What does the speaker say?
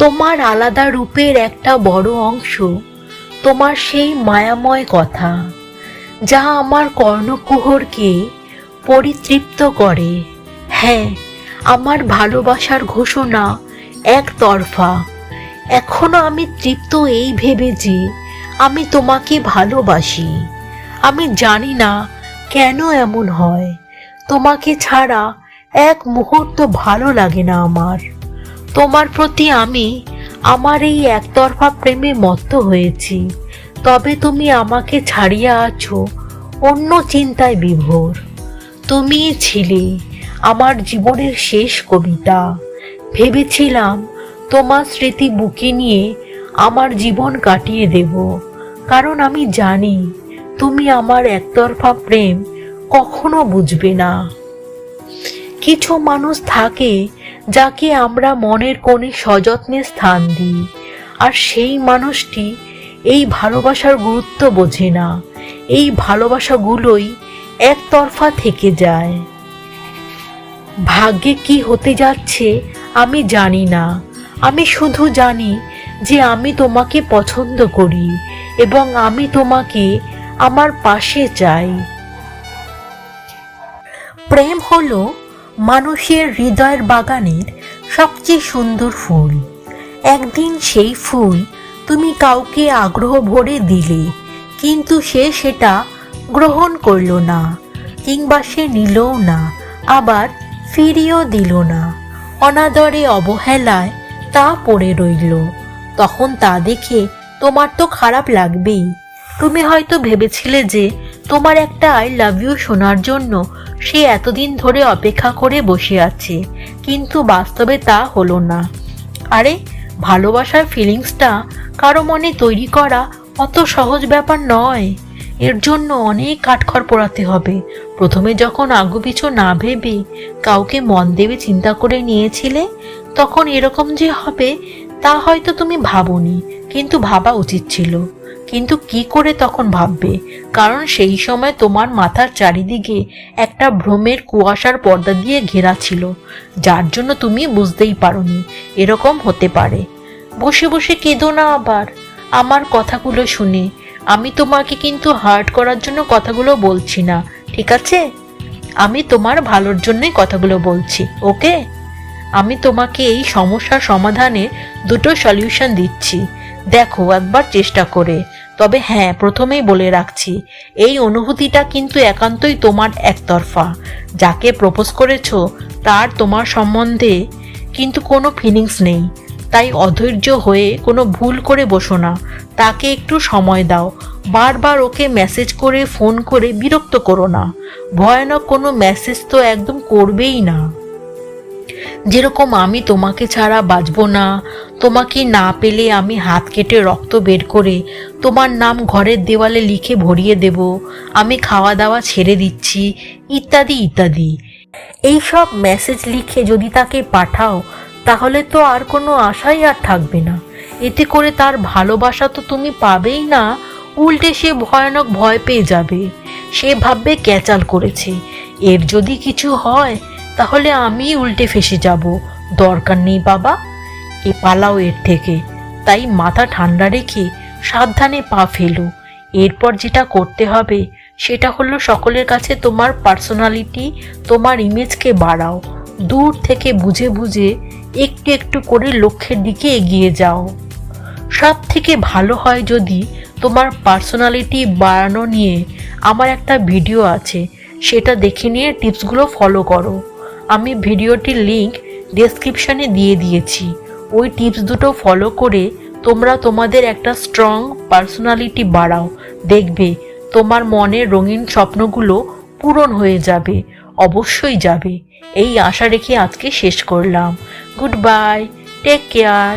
তোমার আলাদা রূপের একটা বড় অংশ তোমার সেই মায়াময় কথা, যা আমার কর্ণকুহরকে পরিতৃপ্ত করে। হ্যাঁ, আমার ভালোবাসার ঘোষণা একতরফা। এখনো আমি তৃপ্ত এই ভেবে যে আমি তোমাকে ভালোবাসি। আমি জানি না কেন এমন হয়, তোমাকে ছাড়া এক মুহূর্ত ভালো লাগে না আমার। তোমার প্রতি আমি আমার এই একতরফা প্রেমে মত্ত হয়েছি, তবে তুমি আমাকে ছাড়িয়া আছো অন্য চিন্তায় বিভোর। তুমিই ছিলে আমার জীবনের শেষ কবিতা। ভেবেছিলাম তোমার স্মৃতি বুকে নিয়ে আমার জীবন কাটিয়ে দেব, কারণ আমি জানি তুমি আমার একতরফা প্রেম কখনো বুঝবে না। কিছু মানুষ থাকে যাকে আমরা মনের কোণে সযত্নে স্থান দিই, আর সেই মানুষটি এই ভালোবাসার গুরুত্ব বোঝে না। এই ভালোবাসাগুলোই একতরফা থেকে যায়। ভাগ্যে কি হতে যাচ্ছে আমি জানি না। আমি শুধু জানি যে আমি তোমাকে পছন্দ করি এবং আমি তোমাকে আমার পাশে চাই। প্রেম হলো মানুষের হৃদয়ের বাগানের সবচেয়ে সুন্দর ফুল। একদিন সেই ফুল তুমি কাউকে আগ্রহ ভরে দিলে, কিন্তু সে সেটা গ্রহণ করলো না, কিংবা সে নিলও না, আবার ফিরিয়েও দিল না। অনাদরে অবহেলায় তা পড়ে রইল। তখন তা দেখে তোমার তো খারাপ লাগবেই। তুমি হয়তো ভেবেছিলে যে তোমার একটা আই লাভ ইউ শোনার জন্য সে এতদিন ধরে অপেক্ষা করে বসে আছে, কিন্তু বাস্তবে তা হলো না। আরে, ভালোবাসার ফিলিংসটা কারো মনে তৈরি করা অত সহজ ব্যাপার নয়। এর জন্য অনেক কাঠখড় পোড়াতে হবে। প্রথমে যখন আগুপিছু না ভেবে কাউকে মন দেবে চিন্তা করে নিয়েছিলে, তখন এরকম যে হবে তা হয়তো তুমি ভাবোনি, কিন্তু ভাবা উচিত ছিল। কিন্তু কি করে তখন ভাববে, কারণ সেই সময় তোমার মাথার চারিদিকে একটা ভ্রমের কুয়াশার পর্দা দিয়ে ঘেরা ছিল, যার জন্য তুমি বুঝতেই পারোনি এরকম হতে পারে। বসে বসে কেঁদো না আবার আমার কথাগুলো শুনে। আমি তোমাকে কিন্তু হার্ট করার জন্য কথাগুলো বলছি না, ঠিক আছে? আমি তোমার ভালোর জন্যই কথাগুলো বলছি, ওকে? আমি তোমাকে এই সমস্যার সমাধানের দুটো সলিউশন দিচ্ছি, দেখো একবার চেষ্টা করে। তবে হ্যাঁ, প্রথমেই বলে রাখছি, এই অনুভূতিটা কিন্তু একান্তই তোমার একতরফা। যাকে প্রপোজ করেছো তার তোমার সম্বন্ধে কিন্তু কোনো ফিলিংস নেই। তাই অধৈর্য হয়ে কোনো ভুল করে বসো না, তাকে একটু সময় দাও। বারবার ওকে মেসেজ করে ফোন করে বিরক্ত করো না। ভয়ানক কোনো মেসেজ তো একদম করবেই না। যেরকম আমি তোমাকে ছাড়া বাঁচবো না, তোমাকে না পেলে আমি হাত কেটে রক্ত বের করে তোমার নাম ঘরের দেওয়ালে লিখে ভরিয়ে দেব, আমি খাওয়া দাওয়া ছেড়ে দিচ্ছি, ইত্যাদি ইত্যাদি। এইসব মেসেজ লিখে যদি তাকে পাঠাও, তাহলে তো আর কোনো আশাই আর থাকবে না। এতে করে তার ভালোবাসা তো তুমি পাবেই না, উল্টে সে ভয়ানক ভয় পেয়ে যাবে। সে ভাববে ক্যাচাল করেছে, এর যদি কিছু হয় তাহলে আমি উল্টে ফেসে যাব। দরকার নেই বাবা, পালাও এর থেকে। তাই মাথা ঠান্ডা রেখে সাবধানে পা ফেলো। এরপর যেটা করতে হবে সেটা হলো সকলের কাছে তোমার পার্সোনালিটি, তোমার ইমেজকে বাড়াও। দূর থেকে বুঝে বুঝে একটু একটু করে লক্ষ্যের দিকে এগিয়ে যাও। সব থেকে ভালো হয় যদি তোমার পার্সোনালিটি বাড়ানো নিয়ে আমার একটা ভিডিও আছে, সেটা দেখে নিয়ে টিপসগুলো ফলো করো। আমি ভিডিওটির লিংক ডেসক্রিপশনে দিয়ে দিয়েছি। ওই টিপস দুটো ফলো করে তোমরা তোমাদের একটা স্ট্রং পার্সোনালিটি বাড়াও, দেখবে তোমার মনের রঙিন স্বপ্নগুলো পূরণ হয়ে যাবে, অবশ্যই যাবে। এই আশা রেখে আজকে শেষ করলাম। Goodbye, take care.